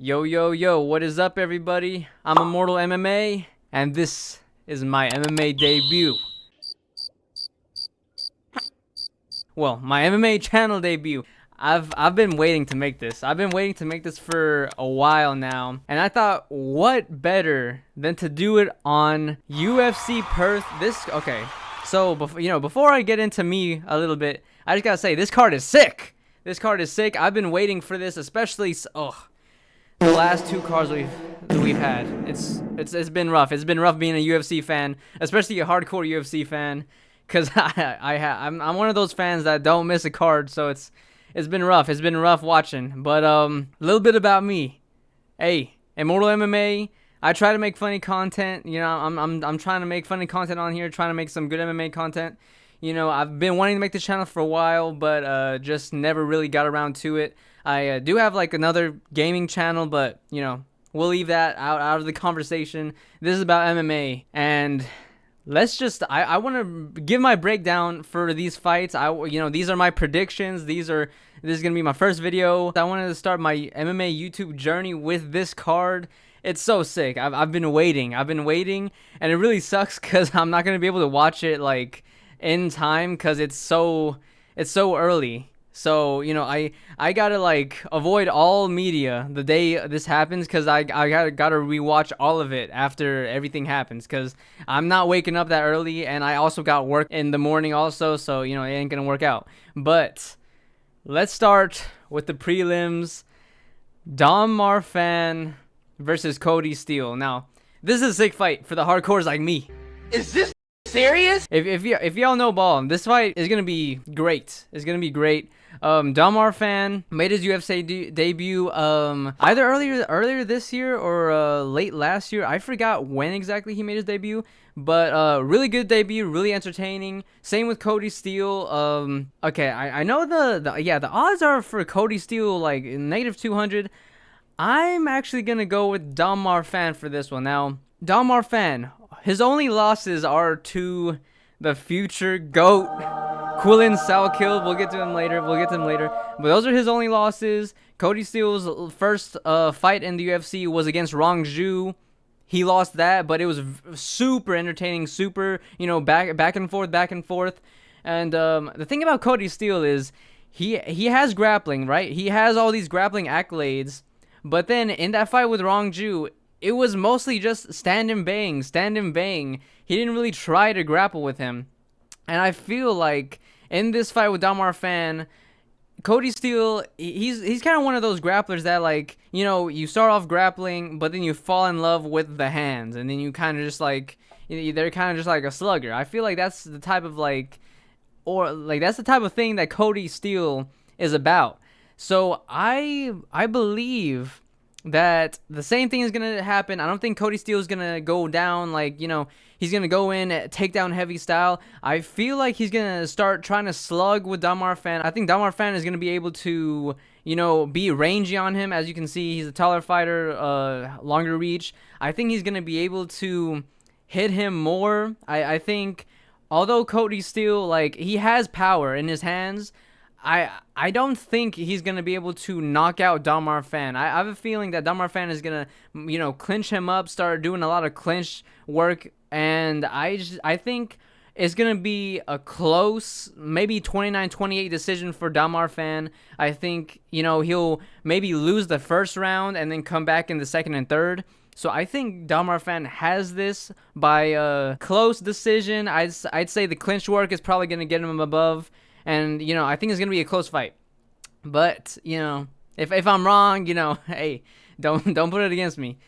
Yo, yo, yo, what is up, everybody? I'm Immortal MMA, and this is my MMA debut. Well, my MMA channel debut. I've been waiting to make this. I've been waiting to make this for a while now, and I thought, what better than to do it on UFC Perth? So before I get into me a little bit, I just gotta say this card is sick. This card is sick. I've been waiting for this, especially the last two cards we've had. It's been rough. It's been rough being a UFC fan, especially a hardcore UFC fan, cause I'm one of those fans that don't miss a card. So it's been rough. It's been rough watching. But a little bit about me. Hey, Immortal MMA. I try to make funny content. You know, I'm trying to make funny content on here. Trying to make some good MMA content. You know, I've been wanting to make this channel for a while, but just never really got around to it. I do have like another gaming channel, but you know, we'll leave that out of the conversation. This is about MMA, and I want to give my breakdown for these fights. These are my predictions. This is gonna be my first video. I wanted to start my MMA YouTube journey with this card. It's so sick. I've been waiting, and it really sucks because I'm not gonna be able to watch it like in time because it's so early. So, you know, I gotta like avoid all media the day this happens, because I gotta rewatch all of it after everything happens, because I'm not waking up that early, and I also got work in the morning also, so you know, it ain't gonna work out. But let's start with the prelims. Dom Marfan versus Cody Steele. Now, this is a sick fight for the hardcores like me. Is this serious? If y'all know ball, this fight is gonna be great. It's gonna be great. Dom Marfan made his UFC debut either earlier this year or late last year. I forgot when exactly he made his debut, but really good debut, really entertaining. Same with Cody Steele. Okay, I know the odds are for Cody Steele like -200. I'm actually gonna go with Dom Marfan for this one. Now, Dom Marfan, his only losses are to the future GOAT, Quillen Salkill. We'll get to him later. But those are his only losses. Cody Steele's first fight in the UFC was against Rong Zhu. He lost that, but it was super entertaining, super, you know, back and forth. And the thing about Cody Steele is he has grappling, right? He has all these grappling accolades. But then in that fight with Rong Zhu, it was mostly just stand and bang. He didn't really try to grapple with him. And I feel like in this fight with Dom Marfan, Cody Steele, he's kind of one of those grapplers that, like, you know, you start off grappling, but then you fall in love with the hands, and then you kind of just like, they're kind of just like a slugger. I feel like that's the type of that's the type of thing that Cody Steele is about. So I believe that the same thing is going to happen. I don't think Cody Steele is going to go down like, you know, he's going to go in takedown heavy style. I feel like he's going to start trying to slug with Dom Marfan. I think Dom Marfan is going to be able to, you know, be rangy on him. As you can see, he's a taller fighter, longer reach. I think he's going to be able to hit him more. I think although Cody Steele, like, he has power in his hands, I don't think he's going to be able to knock out Dom Marfan. I have a feeling that Dom Marfan is going to, you know, clinch him up, start doing a lot of clinch work, and I think it's going to be a close, maybe 29-28 decision for Dom Marfan. I think, you know, he'll maybe lose the first round and then come back in the second and third. So I think Dom Marfan has this by a close decision. I'd say the clinch work is probably going to get him above. And, you know, I think it's going to be a close fight. But, you know, if I'm wrong, you know, hey, don't put it against me.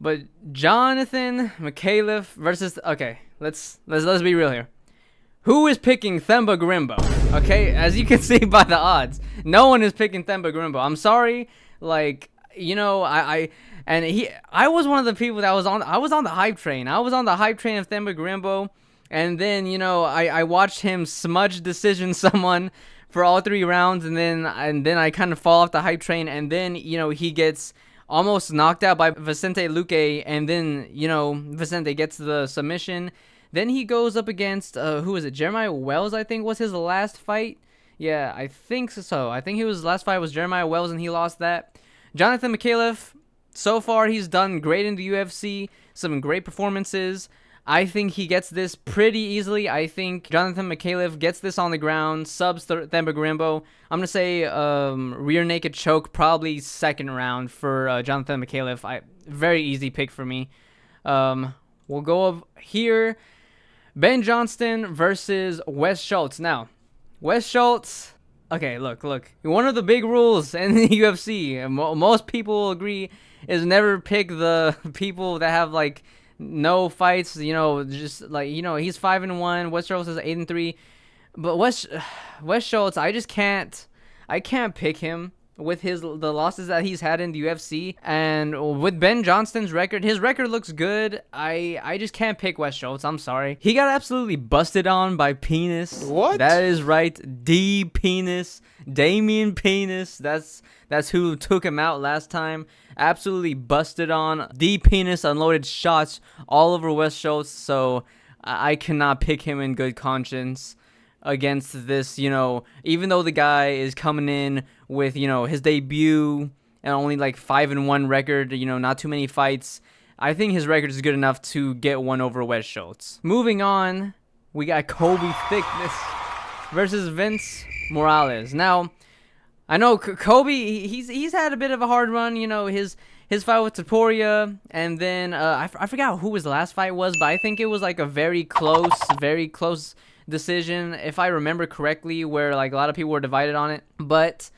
But Jonathan McAuliffe versus, okay, let's be real here. Who is picking Themba Gorimbo? Okay, as you can see by the odds, no one is picking Themba Gorimbo. I'm sorry, like, you know, I was one of the people that I was on the hype train. I was on the hype train of Themba Gorimbo. And then, you know, I watched him smudge decision someone for all 3 rounds, and then I kind of fall off the hype train, and then, you know, he gets almost knocked out by Vicente Luque, and then, you know, Vicente gets the submission. Then he goes up against who is it? Jeremiah Wells, I think, was his last fight. Yeah, I think so. I think his last fight was Jeremiah Wells, and he lost that. Jonathan McAuliffe, So far, he's done great in the UFC, some great performances. I think he gets this pretty easily. I think Jonathan McCaleb gets this on the ground, subs Themba Grimbo. I'm going to say rear naked choke, probably second round for Jonathan McCaleb. Very easy pick for me. We'll go over here. Ben Johnston versus Wes Schultz. Now, Wes Schultz, okay, look. One of the big rules in the UFC, and most people will agree, is never pick the people that have, like, no fights, just like, he's 5-1. Wes Schultz is 8-3. But Wes Schultz, I can't pick him with the losses that he's had in the UFC. And with Ben Johnston's record, his record looks good. I just can't pick Wes Schultz. I'm sorry. He got absolutely busted on by Penis. What? That is right. D Penis. Damian Penis. That's who took him out last time. Absolutely busted on. D Penis unloaded shots all over Wes Schultz. So I cannot pick him in good conscience against this, even though the guy is coming in with, his debut and only like 5-1 record, not too many fights. I think his record is good enough to get one over Wes Schultz. Moving on, we got Kobe Thickness versus Vince Morales. Now, I know Kobe, he's had a bit of a hard run, his fight with Topuria, and then I forgot who his last fight was, but I think it was like a very close decision, if I remember correctly, where like a lot of people were divided on it. But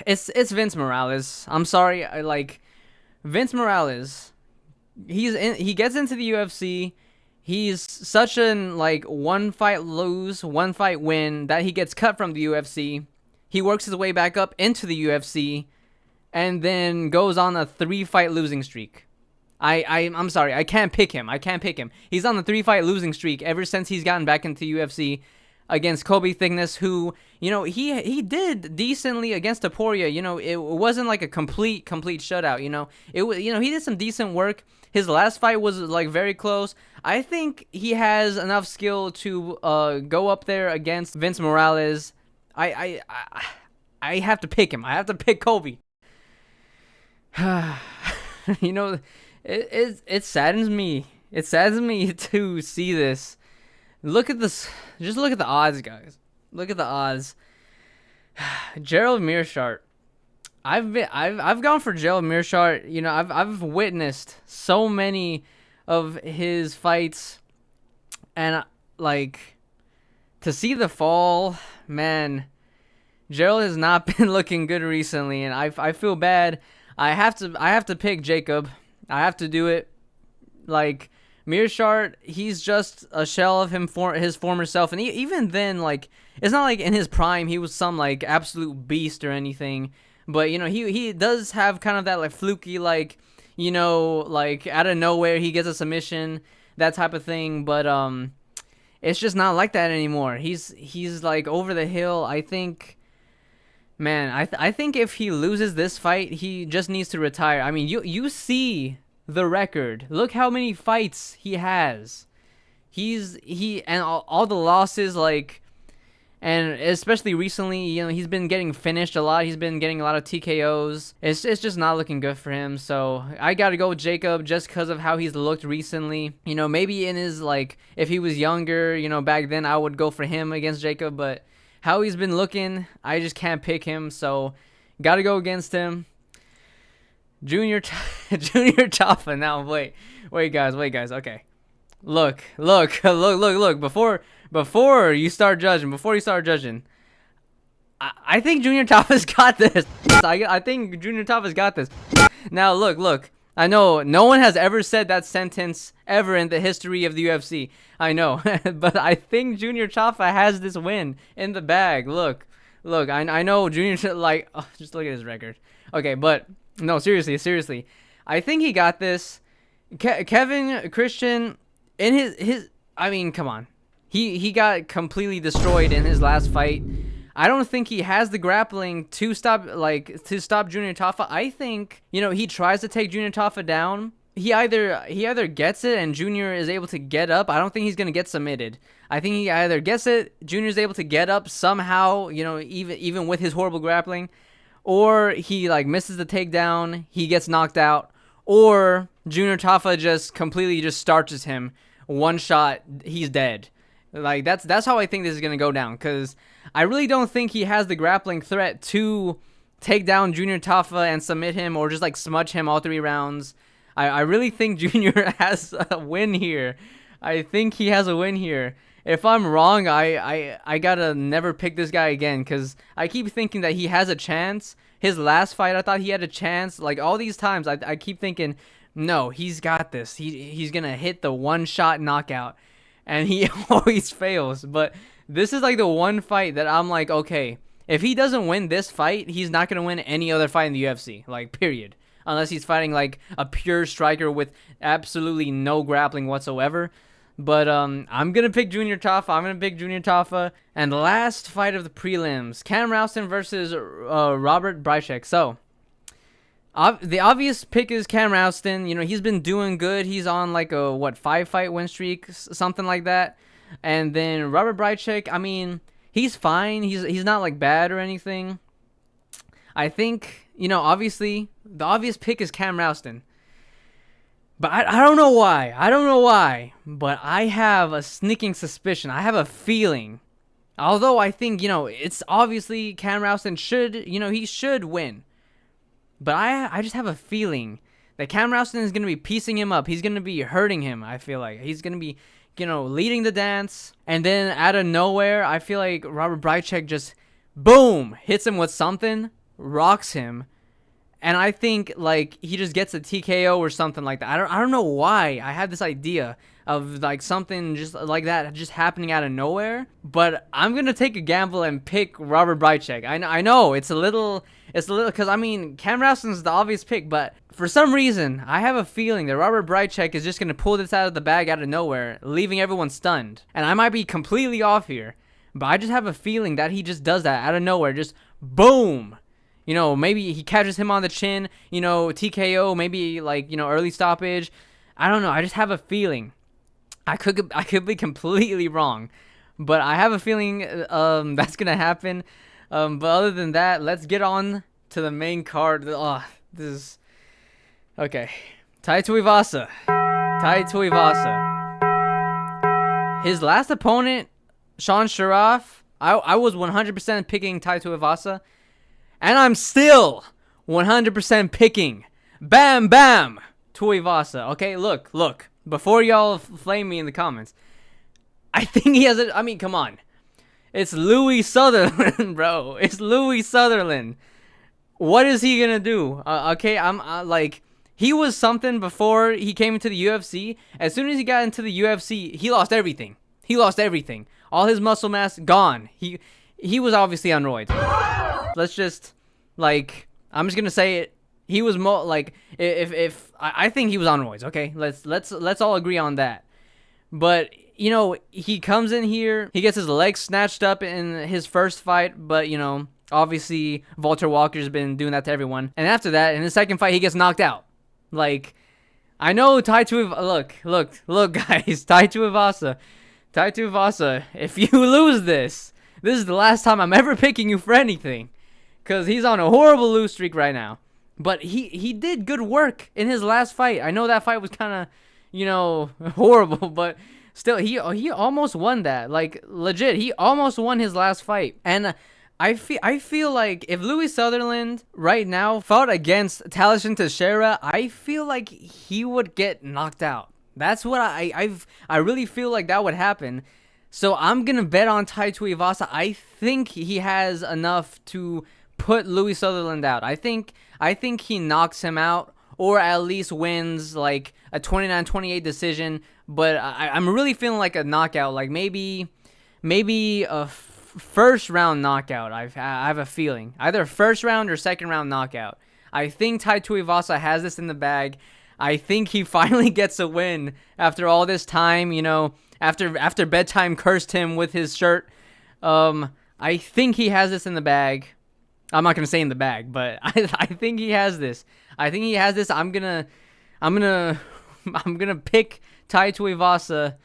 it's Vince Morales. I'm sorry, Vince Morales. He gets into the UFC. He's such an one fight lose, one fight win that he gets cut from the UFC. He works his way back up into the UFC, and then goes on a 3-fight losing streak. I'm sorry, I can't pick him. He's on the 3-fight losing streak ever since he's gotten back into UFC against Kobe Thickness, who, he did decently against Topuria. It wasn't like a complete shutout. It was, he did some decent work. His last fight was very close. I think he has enough skill to go up there against Vince Morales. I have to pick him. I have to pick Kobe. It saddens me. It saddens me to see this. Look at this. Just look at the odds, guys. Look at the odds. Gerald Meerschaert. I've gone for Gerald Meerschaert. I've witnessed so many of his fights, and to see the fall, man. Gerald has not been looking good recently, and I feel bad. I have to pick Jacob. I have to do it. Meerschaert, he's just a shell of his former self, and even then, it's not like in his prime he was some absolute beast or anything. But he does have kind of that fluky out of nowhere he gets a submission, that type of thing. But it's just not like that anymore. He's over the hill. I think. Man, I think if he loses this fight, he just needs to retire. I mean, you see the record. Look how many fights he has. And all the losses, and especially recently, he's been getting finished a lot. He's been getting a lot of TKOs. It's just not looking good for him. So I gotta go with Jacob just because of how he's looked recently. Maybe in his if he was younger, back then I would go for him against Jacob, but how he's been looking, I just can't pick him, so gotta go against him. Junior Chaffa. Now wait guys, okay. Look. Before you start judging, I think Junior Chaffa's got this. I think Junior Chaffa's got this. Now look. I know no one has ever said that sentence ever in the history of the UFC. I know, but I think Junior Chaffa has this win in the bag. Look. I know Junior, just look at his record. Okay, but no, seriously. I think he got this. Kevin Christian, in his, I mean, come on. He got completely destroyed in his last fight. I don't think he has the grappling to stop Junior Chaffa. I think, he tries to take Junior Chaffa down. He either gets it and Junior is able to get up. I don't think he's going to get submitted. I think he either gets it, Junior's able to get up somehow, even with his horrible grappling, or he like misses the takedown, he gets knocked out, or Junior Tafa just completely just starches him. One shot, he's dead. Like that's how I think this is gonna go down, because I really don't think he has the grappling threat to take down Junior Tafa and submit him, or just like smudge him all 3 rounds. I really think Junior has a win here. I think he has a win here. If I'm wrong, I gotta never pick this guy again, because I keep thinking that he has a chance. His last fight, I thought he had a chance. Like, all these times, I keep thinking, no, he's got this. He's gonna hit the one-shot knockout, and he always fails. But this is like the one fight that I'm like, okay, if he doesn't win this fight, he's not gonna win any other fight in the UFC, like, period. Unless he's fighting like a pure striker with absolutely no grappling whatsoever. But I'm going to pick Junior Tafa. And the last fight of the prelims, Cam Rouston versus Robert Brychek. So, the obvious pick is Cam Rouston. You know, he's been doing good. He's on like a, 5-fight win streak, something like that. And then Robert Brychek, I mean, he's fine. He's not like bad or anything. I think, you know, obviously, the obvious pick is Cam Rouston. But I don't know why. But I have a sneaking suspicion. I have a feeling. Although I think, you know, it's obviously Cam Rouston should, you know, he should win. But I just have a feeling that Cam Rouston is going to be piecing him up. He's going to be hurting him, I feel like. He's going to be, you know, leading the dance. And then out of nowhere, I feel like Robert Brychek just, boom, hits him with something, rocks him. And I think, like, he just gets a TKO or something like that. I don't know why I had this idea of, like, something just like that just happening out of nowhere. But I'm going to take a gamble and pick Robert Brychek. I know, it's a little, because, I mean, Cam Rouston's the obvious pick. But for some reason, I have a feeling that Robert Brychek is just going to pull this out of the bag out of nowhere, leaving everyone stunned. And I might be completely off here. But I just have a feeling that he just does that out of nowhere. Just, boom. You know, maybe he catches him on the chin, you know, TKO, maybe like, you know, early stoppage. I don't know. I just have a feeling. I could be completely wrong, but I have a feeling that's going to happen. But other than that, let's get on to the main card. Oh, this is okay. Tai Tuivasa. His last opponent, Sean Sharaf, I was 100% picking Tai Tuivasa. And I'm still 100% picking Bam Bam Tuivasa. Okay, look. Before y'all flame me in the comments, I think he has I mean, come on. It's Louis Sutherland, bro. It's Louis Sutherland. What is he gonna do? Okay, I'm like, he was something before he came into the UFC. As soon as he got into the UFC, he lost everything. All his muscle mass gone. He was obviously on roids. Let's just, like, I'm just gonna say it. He was if I think he was on roids. Okay, let's all agree on that. But you know, he comes in here, he gets his legs snatched up in his first fight, but you know, obviously Walter Walker's been doing that to everyone. And after that, in the second fight, he gets knocked out. Like, I know Tai Tuivasa. Look, guys, Tai Tuivasa. If you lose this is the last time I'm ever picking you for anything. Because he's on a horrible lose streak right now. But he did good work in his last fight. I know that fight was kind of, you know, horrible. But still, he almost won that. Like, legit, he almost won his last fight. And I feel like if Louis Sutherland right now fought against Talishin Teixeira, I feel like he would get knocked out. That's what I really feel like that would happen. So I'm going to bet on Tai Tuivasa. I think he has enough to put Louis Sutherland out. I think he knocks him out, or at least wins like a 29-28 decision. But I'm really feeling like a knockout, like maybe a first round knockout. I have a feeling either first round or second round knockout. I think Tai Tuivasa has this in the bag. I think he finally gets a win after all this time. You know, after bedtime cursed him with his shirt. I think he has this in the bag. I'm not gonna say in the bag, but I think he has this. I'm gonna pick Tai Tuivasa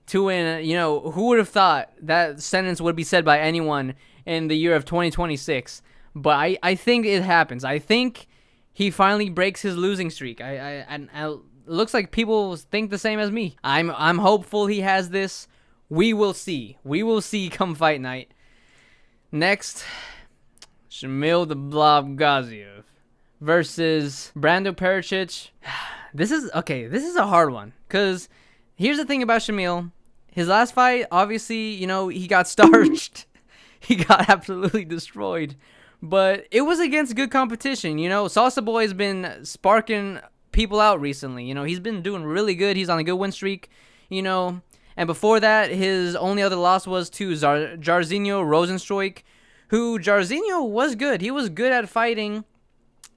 to win. You know, who would have thought that sentence would be said by anyone in the year of 2026? but I think it happens. I think he finally breaks his losing streak. And it looks like people think the same as me. I'm hopeful he has this. We will see. We will see come fight night. Next, Shamil the Blob Gaziev versus Brando Pericic. This is a hard one, because here's the thing about Shamil. His last fight, obviously, he got starched. He got absolutely destroyed. But it was against good competition. Salsa Boy has been sparking people out recently. He's been doing really good. He's on a good win streak. And before that, his only other loss was to Jairzinho Rosenstruik, who Jairzinho was good. He was good at fighting.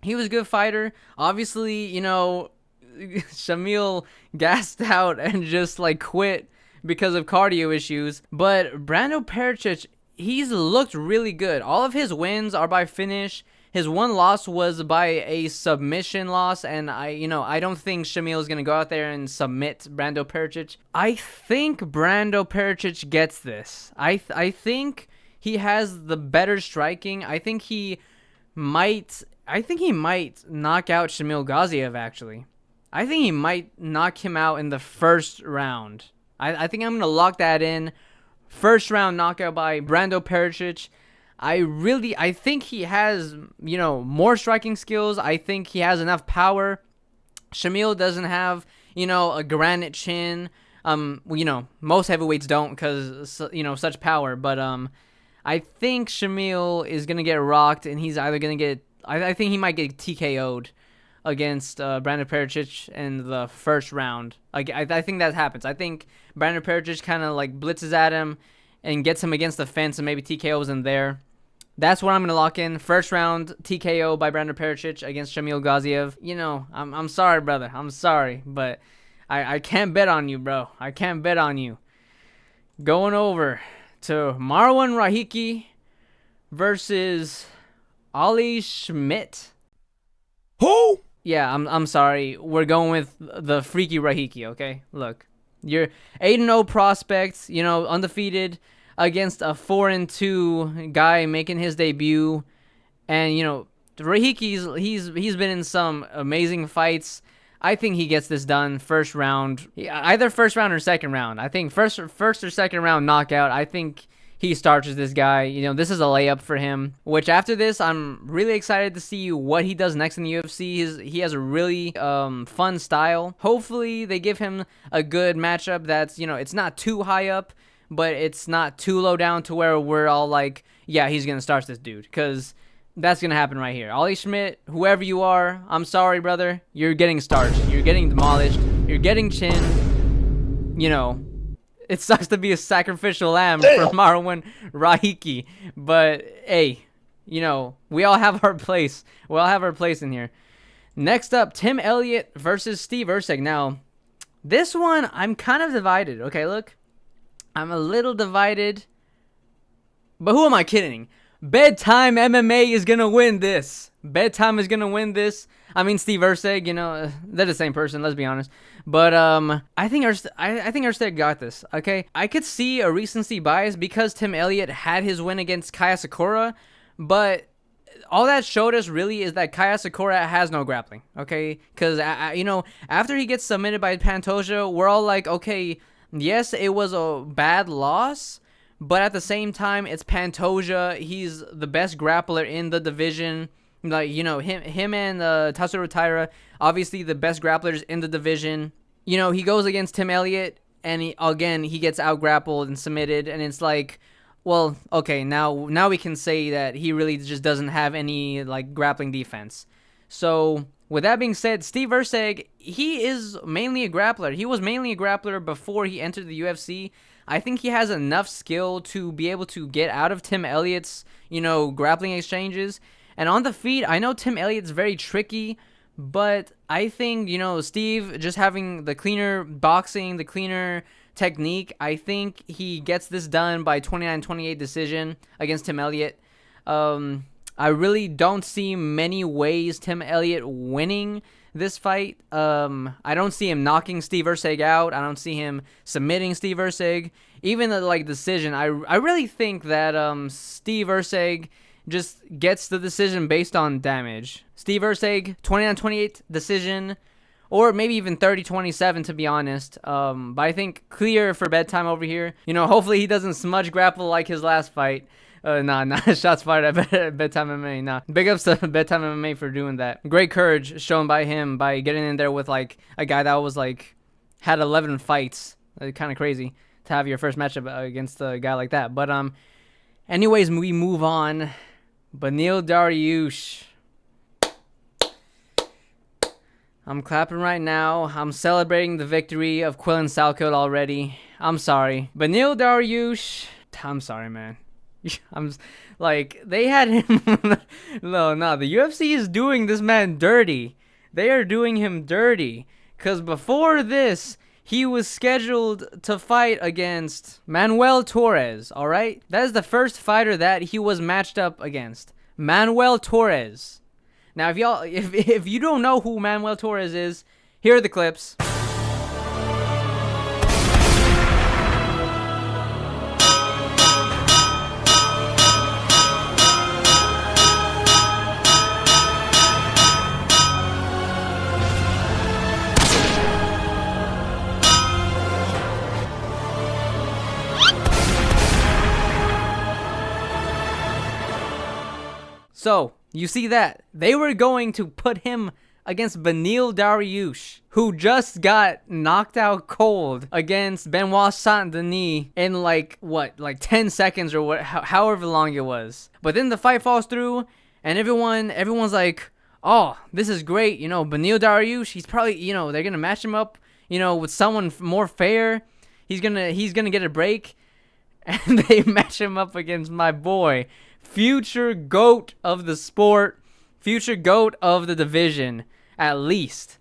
He was a good fighter. Obviously, Shamil gassed out and just quit because of cardio issues. But Brando Pericic, he's looked really good. All of his wins are by finish. His one loss was by a submission loss, and I don't think Shamil is going to go out there and submit Brando Pericic. I think Brando Pericic gets this. I think he has the better striking. I think he might knock out Shamil Gaziev, actually. I think he might knock him out in the first round. I think I'm going to lock that in. First round knockout by Brando Pericic. I think he has, more striking skills. I think he has enough power. Shamil doesn't have, a granite chin. Most heavyweights don't because, such power. But I think Shamil is going to get rocked, and he's either going to get, I think he might get TKO'd against Brando Pericic in the first round. I think that happens. I think Brando Pericic kind of blitzes at him and gets him against the fence, and maybe TKO's in there. That's what I'm going to lock in. First round TKO by Brando Pericic against Shamil Gaziev. I'm sorry, brother. I'm sorry, but I can't bet on you, bro. I can't bet on you. Going over to Marwan Rahiki versus Ali Schmidt. Who? Yeah, I'm sorry. We're going with the freaky Rahiki, okay? Look, you're 8-0 prospect, undefeated against a 4-2 guy making his debut. And, Rahiki's he's been in some amazing fights. I think he gets this done first round. Either first round or second round. I think first or second round knockout. I think he starches this guy. This is a layup for him. Which after this, I'm really excited to see what he does next in the UFC. He has a really fun style. Hopefully, they give him a good matchup that's, it's not too high up, but it's not too low down to where we're all like, yeah, he's going to starch this dude. Because that's going to happen right here. Ali Schmidt, whoever you are, I'm sorry, brother. You're getting starched. You're getting demolished. You're getting chinned. It sucks to be a sacrificial lamb for Marwan Rahiki, but hey, we all have our place. We all have our place in here. Next up, Tim Elliott versus Steve Erceg. Now, this one, I'm kind of divided. Okay, look, I'm a little divided, but who am I kidding? Bedtime MMA is gonna win this. Bedtime is gonna win this. I mean, Steve Erceg, they're the same person. Let's be honest. But I think Erceg got this. Okay, I could see a recency bias because Tim Elliott had his win against Kaya Sakura, but all that showed us really is that Kaya Sakura has no grappling. Okay, because after he gets submitted by Pantoja, we're all like, okay, yes, it was a bad loss. But at the same time, it's Pantoja. He's the best grappler in the division. Him and Tatsuro Taira, obviously the best grapplers in the division. He goes against Tim Elliott, and he gets out-grappled and submitted. And it's like, well, okay, now we can say that he really just doesn't have any, grappling defense. So, with that being said, Steve Erceg, he is mainly a grappler. He was mainly a grappler before he entered the UFC. I think he has enough skill to be able to get out of Tim Elliott's, grappling exchanges. And on the feet, I know Tim Elliott's very tricky, but I think, Steve just having the cleaner boxing, the cleaner technique, I think he gets this done by 29-28 decision against Tim Elliott. I really don't see many ways Tim Elliott winning this fight. I don't see him knocking Steve Erceg out. I don't see him submitting Steve Erceg. Even the decision, I really think that Steve Erceg just gets the decision based on damage. Steve Erceg, 29-28 decision, or maybe even 30-27 to be honest. But I think clear for bedtime over here. You know, hopefully he doesn't smudge grapple like his last fight. Nah, shots fired at Bedtime MMA. Nah, big ups to Bedtime MMA for doing that. Great courage shown by him by getting in there with like a guy that was like had 11 fights. Kind of crazy to have your first matchup against a guy like that. But anyways, we move on. Beneil Dariush. I'm clapping right now. I'm celebrating the victory of Quillen Salkeld already. I'm sorry. Beneil Dariush. I'm sorry, man. I'm like, they had him. No, the UFC is doing this man dirty. They are doing him dirty. Because before this, he was scheduled to fight against Manuel Torres, all right? That is the first fighter that he was matched up against. Manuel Torres. Now, if you don't know who Manuel Torres is, here are the clips. So, you see that. They were going to put him against Beneil Dariush, who just got knocked out cold against Benoit Saint-Denis in like 10 seconds or however long it was. But then the fight falls through and everyone's like, "Oh, this is great. You know, Beneil Dariush, he's probably, you know, they're going to match him up, you know, with someone more fair. He's going to get a break." And they match him up against my boy, future GOAT of the sport, future GOAT of the division, at least.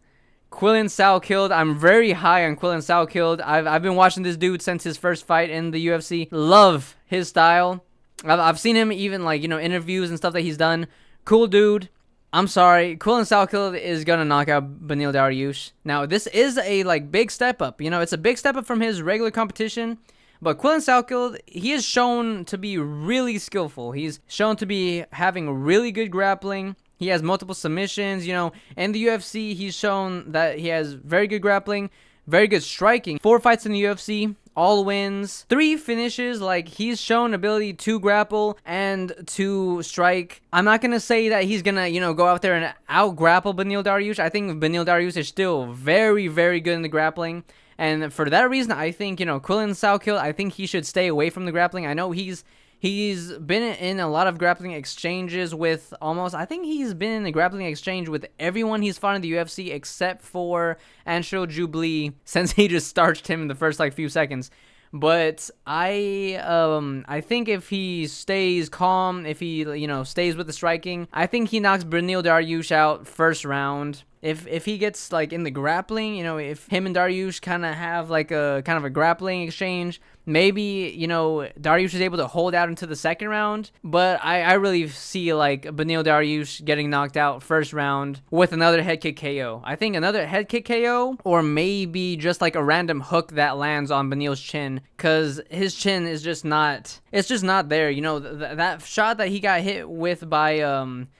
Quillen Salkeld. I'm very high on Quillen Salkeld. I've been watching this dude since his first fight in the UFC. Love his style. I've seen him even, like, you know, interviews and stuff that he's done. Cool dude. I'm sorry. Quillen Salkeld is going to knock out Beneil Dariush. Now, this is a, like, big step up. You know, it's a big step up from his regular competition. But Quillen Salkeld, he is shown to be really skillful. He's shown to be having really good grappling. He has multiple submissions, you know. In the UFC, he's shown that he has very good grappling, very good striking. 4 fights in the UFC, all wins. 3 finishes. Like, he's shown ability to grapple and to strike. I'm not going to say that he's going to, you know, go out there and out-grapple Beneil Dariush. I think Beneil Dariush is still very, very good in the grappling. And for that reason, I think, you know, Quillen Salkeld, I think he should stay away from the grappling. I know he's been in a lot of grappling exchanges with I think he's been in a grappling exchange with everyone he's fought in the UFC except for Anshul Jubli, since he just starched him in the first, like, few seconds. But I think if he stays calm, if he, you know, stays with the striking, I think he knocks Beneil Dariush out first round. If he gets, like, in the grappling, you know, if him and Dariush kind of have, like, a kind of a grappling exchange, maybe, you know, Dariush is able to hold out into the second round. But I really see, like, Beneil Dariush getting knocked out first round with another head kick KO. I think another head kick KO, or maybe just, like, a random hook that lands on Beneil's chin, because his chin is just not, it's just not there. You know, that shot that he got hit with by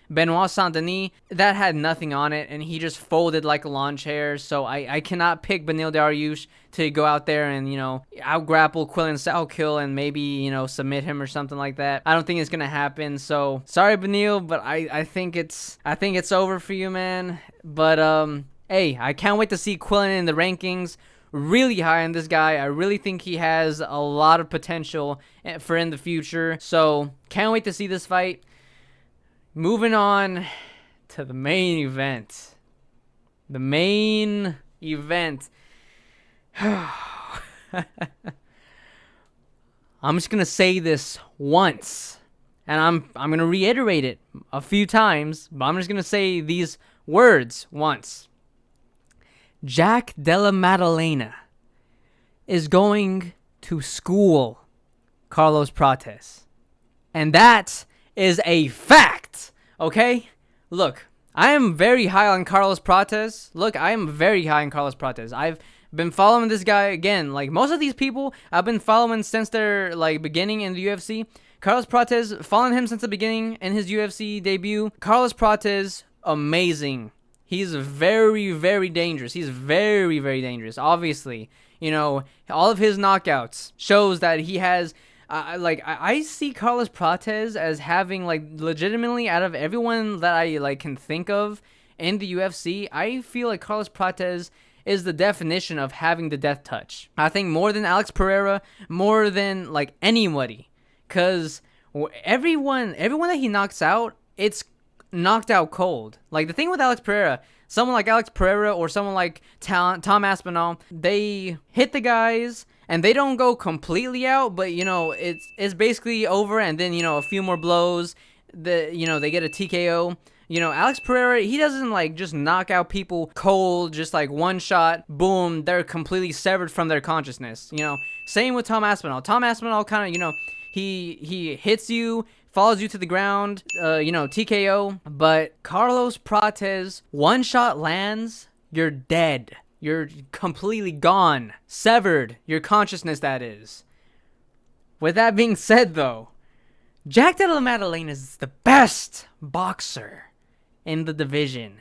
Benoit Saint-Denis, that had nothing on it, and he just folded like a lawn chair. So I cannot pick Beneil Dariush to go out there and, you know, out-grapple Quillen Salkeld and maybe, you know, submit him or something like that. I don't think it's gonna happen. So sorry, Beneil, but I think it's over for you, man. But hey, I can't wait to see Quillen in the rankings. Really high on this guy. I really think he has a lot of potential for in the future. So can't wait to see this fight. Moving on to the main event. The main event. I'm just going to say this once. And I'm going to reiterate it a few times. But I'm just going to say these words once. Jack Della Maddalena is going to school Carlos Prates. And that is a fact, okay? Look, I am very high on Carlos Prates. I've been following this guy again. Like, most of these people I've been following since their, like, beginning in the UFC. Carlos Prates, following him since the beginning in his UFC debut. Carlos Prates, amazing. He's very, very dangerous. He's very, very dangerous. Obviously, you know, all of his knockouts shows that he has. I see Carlos Prates as having, like, legitimately, out of everyone that I like can think of in the UFC, I feel like Carlos Prates is the definition of having the death touch. I think more than Alex Pereira, more than like anybody, because everyone that he knocks out, it's knocked out cold. Like, the thing with Alex Pereira, someone like Alex Pereira or someone like Tom Aspinall, they hit the guys and they don't go completely out, but you know, it's basically over, and then, you know, a few more blows, they get a TKO. You know, Alex Pereira, he doesn't like just knock out people cold, just like one shot, boom, they're completely severed from their consciousness. You know, same with Tom Aspinall. Tom Aspinall kind of, you know, he hits you, follows you to the ground, TKO. But Carlos Prates, one shot lands, you're dead. You're completely gone, severed, your consciousness, that is. With that being said, though, Jack Della Maddalena is the best boxer in the division.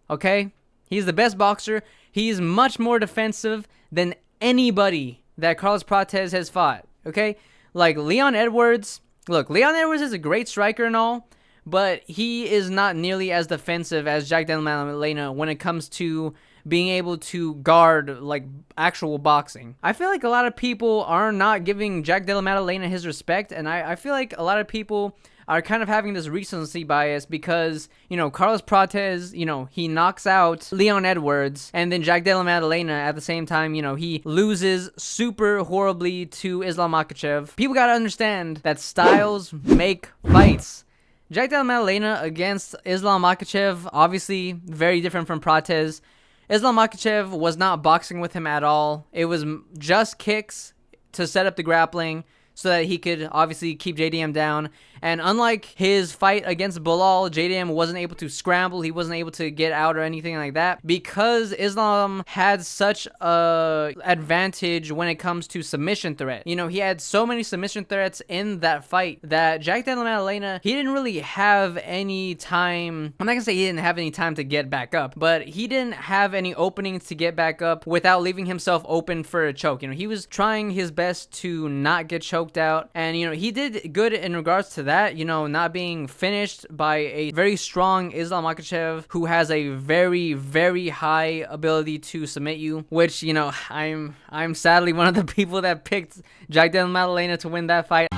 Okay? He's the best boxer. He's much more defensive than anybody that Carlos Prates has fought. Okay? Like Leon Edwards. Look, Leon Edwards is a great striker and all, but he is not nearly as defensive as Jack Della Maddalena when it comes to being able to guard, like, actual boxing. I feel like a lot of people are not giving Jack Della Maddalena his respect, and I feel like a lot of people are kind of having this recency bias because, you know, Carlos Prates, you know, he knocks out Leon Edwards, and then Jack Della Maddalena at the same time, you know, he loses super horribly to Islam Makhachev. People gotta understand that styles make fights. Jack Della Maddalena against Islam Makhachev, obviously very different from Prates. Islam Makhachev was not boxing with him at all. It was just kicks to set up the grappling so that he could obviously keep JDM down. And unlike his fight against Bilal, JDM wasn't able to scramble. He wasn't able to get out or anything like that because Islam had such a advantage when it comes to submission threat. You know, he had so many submission threats in that fight that Jack Della Maddalena, he didn't really have any time. I'm not gonna say he didn't have any time to get back up, but he didn't have any openings to get back up without leaving himself open for a choke. You know, he was trying his best to not get choked out, and you know, he did good in regards to that, you know, not being finished by a very strong Islam Makhachev who has a very, very high ability to submit you, which, you know, I'm sadly one of the people that picked Jack Della Maddalena to win that fight.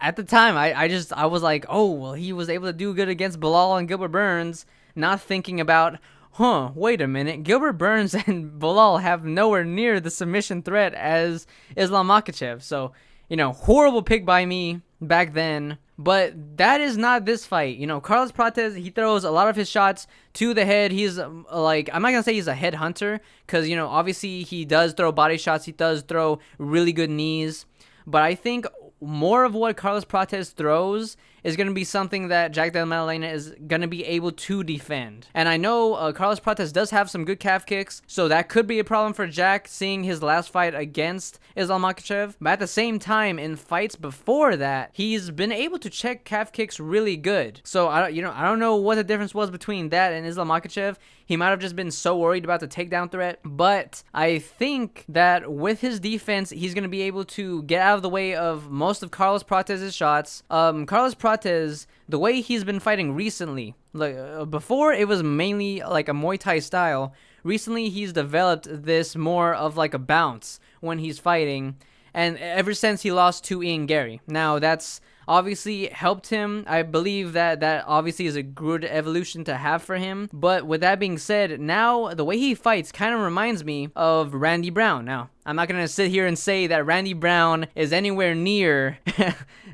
At the time, I was like, oh, well, he was able to do good against Bilal and Gilbert Burns, not thinking about, wait a minute, Gilbert Burns and Bilal have nowhere near the submission threat as Islam Makhachev. So, you know, horrible pick by me back then. But that is not this fight. You know, Carlos Prates, he throws a lot of his shots to the head. He's like, I'm not going to say he's a head hunter because, you know, obviously he does throw body shots. He does throw really good knees. But I think more of what Carlos Prates throws is going to be something that Jack Della Maddalena is going to be able to defend. And I know Carlos Prates does have some good calf kicks, so that could be a problem for Jack seeing his last fight against Islam Makhachev. But at the same time, in fights before that, he's been able to check calf kicks really good. So I don't know what the difference was between that and Islam Makhachev. He might have just been so worried about the takedown threat, but I think that with his defense, he's going to be able to get out of the way of most of Carlos Prates' shots. Carlos Prates, the way he's been fighting recently, like before it was mainly like a Muay Thai style. Recently, he's developed this more of like a bounce when he's fighting, and ever since he lost to Ian Gary. Now, that's obviously helped him. I believe that obviously is a good evolution to have for him. But with that being said, now the way he fights kind of reminds me of Randy Brown. Now, I'm not going to sit here and say that Randy Brown is anywhere near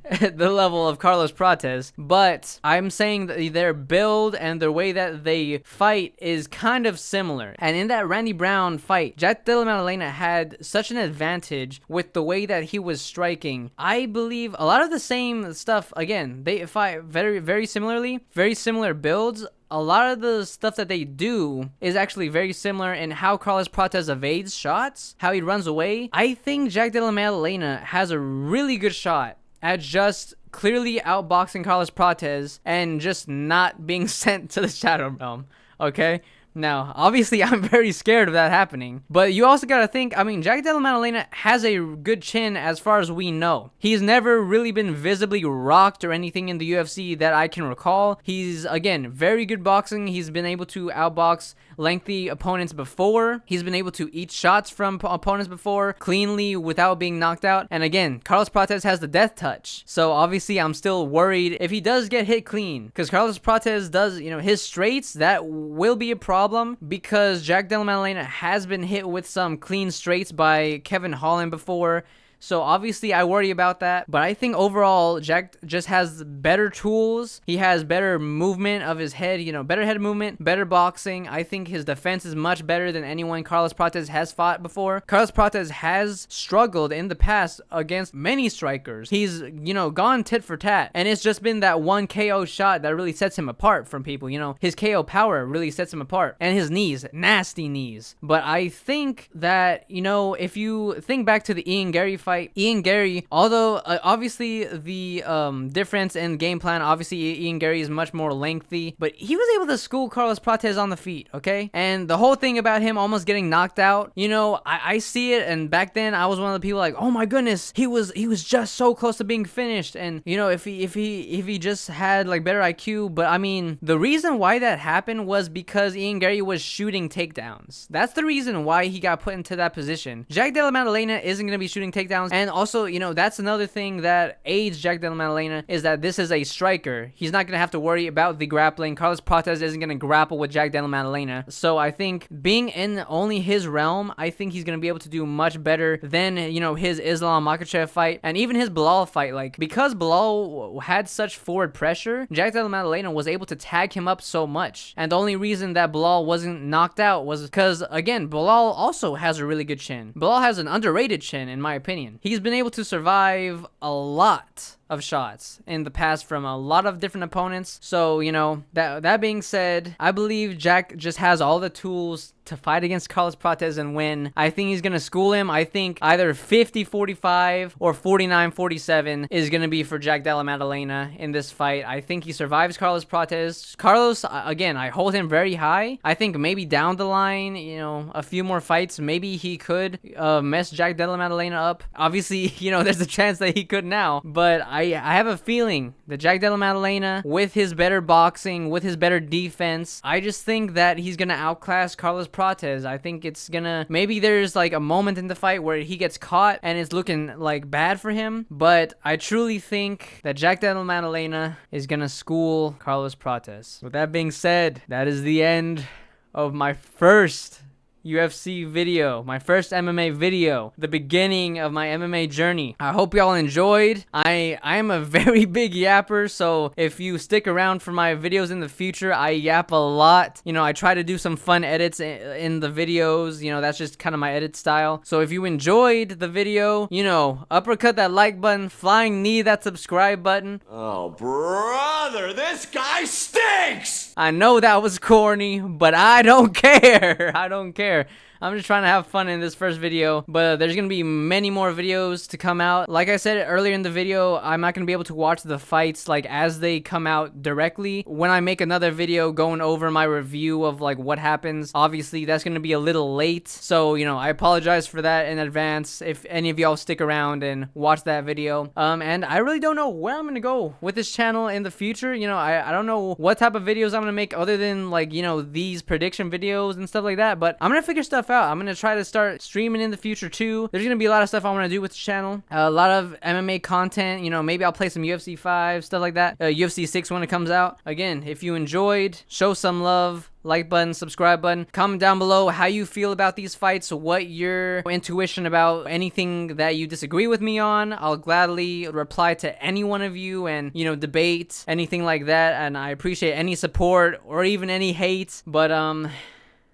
the level of Carlos Prates, but I'm saying that their build and the way that they fight is kind of similar. And in that Randy Brown fight, Jack Della Maddalena had such an advantage with the way that he was striking. I believe a lot of the same stuff, again, they fight very, very similarly, very similar builds. a lot of the stuff that they do is actually very similar in how Carlos Prates evades shots, how he runs away. I think Jack Della Maddalena has a really good shot at just clearly outboxing Carlos Prates and just not being sent to the Shadow Realm, okay? Now, obviously, I'm very scared of that happening, but you also gotta think, I mean, Jack Della Maddalena has a good chin as far as we know. He's never really been visibly rocked or anything in the UFC that I can recall. He's, again, very good boxing. He's been able to outbox lengthy opponents before. He's been able to eat shots from opponents before, cleanly, without being knocked out. And again, Carlos Prates has the death touch, so obviously, I'm still worried if he does get hit clean, because Carlos Prates does, you know, his straights, that will be a problem. Because Jack Della Maddalena has been hit with some clean straights by Kevin Holland before. So obviously I worry about that, but I think overall Jack just has better tools. He has better movement of his head, you know, better head movement, better boxing. I think his defense is much better than anyone Carlos Prates has fought before. Carlos Prates has struggled in the past against many strikers. He's, you know, gone tit for tat, and it's just been that one KO shot that really sets him apart from people. You know, his KO power really sets him apart, and his knees, nasty knees. But I think that, you know, if you think back to the Ian Gary fight, Ian Gary, although obviously the difference in game plan, obviously Ian Gary is much more lengthy, but he was able to school Carlos Prates on the feet, okay? And the whole thing about him almost getting knocked out, you know, I see it, and back then I was one of the people like, oh my goodness, he was just so close to being finished, and you know, if he just had like better IQ. But I mean, the reason why that happened was because Ian Gary was shooting takedowns. That's the reason why he got put into that position. Jack Della Maddalena isn't gonna be shooting takedowns. And also, you know, that's another thing that aids Jack Della Maddalena, is that this is a striker. He's not going to have to worry about the grappling. Carlos Prates isn't going to grapple with Jack Della Maddalena. So I think being in only his realm, I think he's going to be able to do much better than, you know, his Islam Makhachev fight and even his Bilal fight. Like, because Bilal had such forward pressure, Jack Della Maddalena was able to tag him up so much. And the only reason that Bilal wasn't knocked out was because, again, Bilal also has a really good chin. Bilal has an underrated chin, in my opinion. He's been able to survive a lot of shots in the past from a lot of different opponents. So, you know, that being said, I believe Jack just has all the tools to fight against Carlos Prates and win. I think he's going to school him. I think either 50-45 or 49-47 is going to be for Jack Della Maddalena in this fight. I think he survives Carlos Prates. Carlos, again, I hold him very high. I think maybe down the line, you know, a few more fights, maybe he could mess Jack Della Maddalena up. Obviously, you know, there's a chance that he could now, but I have a feeling that Jack Della Maddalena, with his better boxing, with his better defense, I just think that he's going to outclass Carlos Prates. I think it's going to, maybe there's like a moment in the fight where he gets caught and it's looking like bad for him, but I truly think that Jack Della Maddalena is going to school Carlos Prates. With that being said, that is the end of my first UFC video, my first MMA video, the beginning of my MMA journey. I hope y'all enjoyed. I am a very big yapper, so if you stick around for my videos in the future, I yap a lot. You know, I try to do some fun edits in the videos. You know, that's just kind of my edit style. So if you enjoyed the video, you know, uppercut that like button, flying knee that subscribe button. Oh, brother, this guy stinks! I know that was corny, but I don't care. I don't care. I'm just trying to have fun in this first video, but there's gonna be many more videos to come out. Like I said earlier in the video, I'm not gonna be able to watch the fights like as they come out directly. When I make another video going over my review of like what happens, obviously that's gonna be a little late, so you know, I apologize for that in advance if any of y'all stick around and watch that video. And I really don't know where I'm gonna go with this channel in the future. You know, I don't know what type of videos I'm gonna make other than like, you know, these prediction videos and stuff like that, but I'm gonna figure stuff out. I'm gonna try to start streaming in the future too. There's gonna be a lot of stuff I want to do with the channel, a lot of MMA content. You know, maybe I'll play some UFC 5 stuff like that, UFC 6 when it comes out. Again, if you enjoyed, show some love. Like button, subscribe button. Comment down below how you feel about these fights, what your intuition about anything that you disagree with me on. I'll gladly reply to any one of you and, you know, debate anything like that. And I appreciate any support or even any hate. But I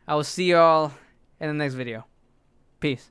will see y'all in the next video. Peace.